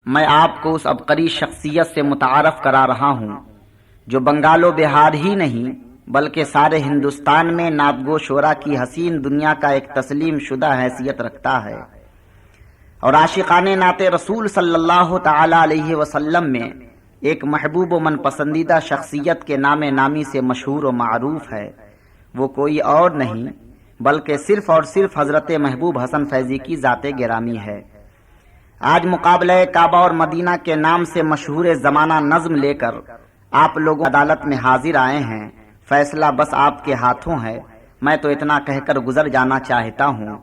میں آپ کو اس عبقری شخصیت سے متعارف کرا رہا ہوں جو بنگال و بہار ہی نہیں بلکہ سارے ہندوستان میں نعت گو شعرا کی حسین دنیا کا ایک تسلیم شدہ حیثیت رکھتا ہے، اور عاشقان نعت رسول صلی اللہ تعالی علیہ وسلم میں ایک محبوب و من پسندیدہ شخصیت کے نام نامی سے مشہور و معروف ہے۔ وہ کوئی اور نہیں بلکہ صرف اور صرف حضرت محبوب حسن فیضی کی ذات گرامی ہے۔ آج مقابلہ کعبہ اور مدینہ کے نام سے مشہور زمانہ نظم لے کر آپ لوگوں عدالت میں حاضر آئے ہیں، فیصلہ بس آپ کے ہاتھوں ہے۔ میں تو اتنا کہہ کر گزر جانا چاہتا ہوں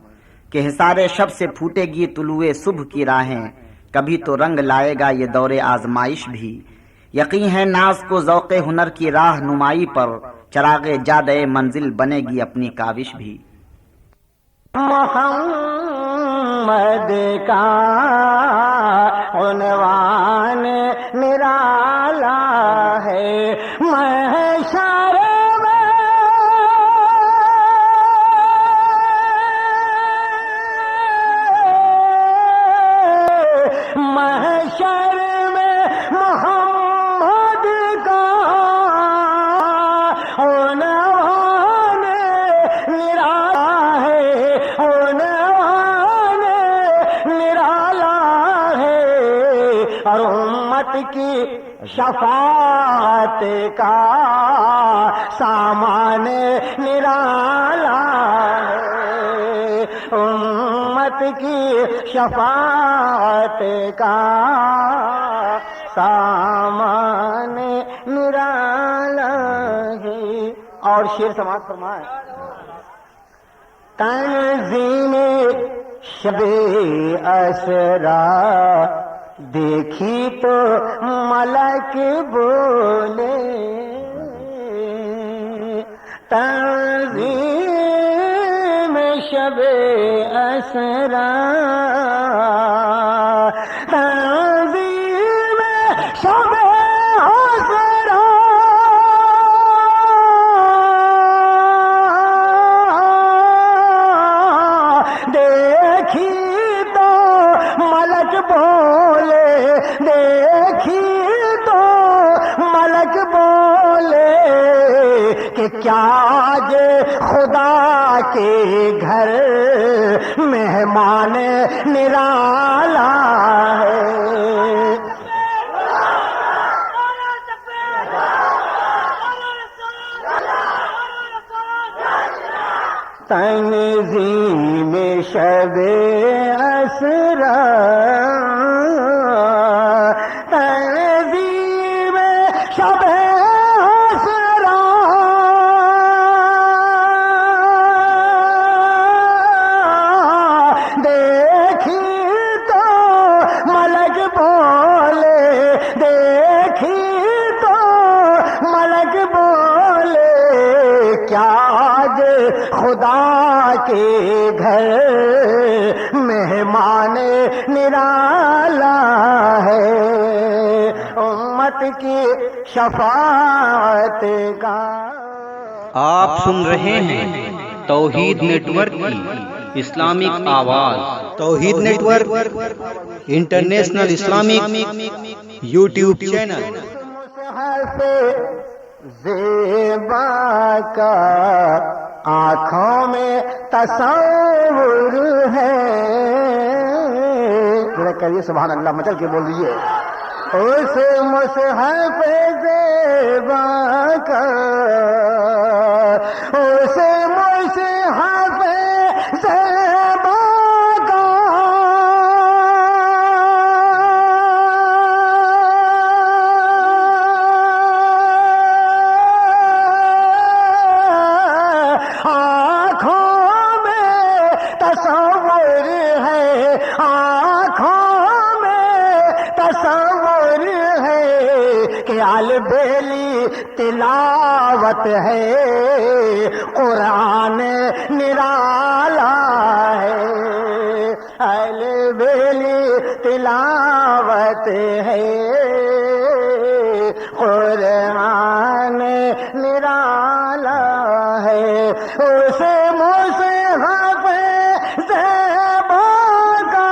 کہ حصار شب سے پھوٹے گی طلوع صبح کی راہیں، کبھی تو رنگ لائے گا یہ دور آزمائش بھی۔ یقین ہے ناز کو ذوق ہنر کی راہ نمائی پر چراغ جادے منزل بنے گی اپنی کاوش بھی۔ محمد کا عنوان نرالا ہے، محشر میں محمد کا عنوان نرالا ہے، عنوان نرالا ہے، اور امت کی شفاعت کا سامان نرالا ہے، امت کی شفاعت کا سامان نرالا ہے۔ اور شعر سماعت فرمائیں۔ تنظیم شب اسرا دیکھی تو ملک بولے، تنظیم شب اسرا، تنظیم شب اسرا دیکھی تو ملک بولے، دیکھی تو ملک بولے کہ کیا آج خدا کے گھر مہمان نرالا ہے۔ تنظیم شب اسرا، تنظیم شب اسرا دیکھی تو ملک بولے، دیکھی تو ملک بولے کیا آج خدا کے گھر مہمان نرالا ہے، امت کی شفاعت کا۔ آپ سن رہے ہیں توحید نیٹ ورک کی اسلامک آواز۔ Tawheed network international Islamic YouTube channel. مصحف زیبا کا آنکھوں میں تصور ہے، ذرا کہیے سبحان اللہ، مچل کے بول دیجیے۔ اس مصحف زیبا کا، اس مصحف زیبا کا آنکھوں میں تصور ہے، آنکھوں میں تصور ہے کہ البیلی تلاوت ہے، قرآن نرالا ہے، البیلی تلاوت ہے، قرآن نرالا ہے، اسے مصحف زیبا کا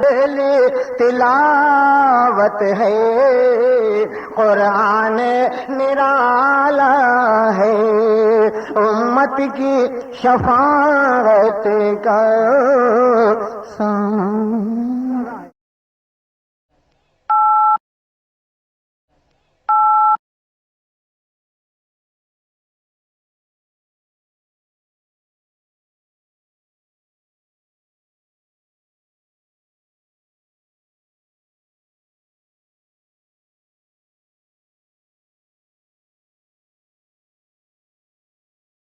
ڈیلی تلاوت ہے، قرآن نرالا ہے، امت کی شفاعت کا سامان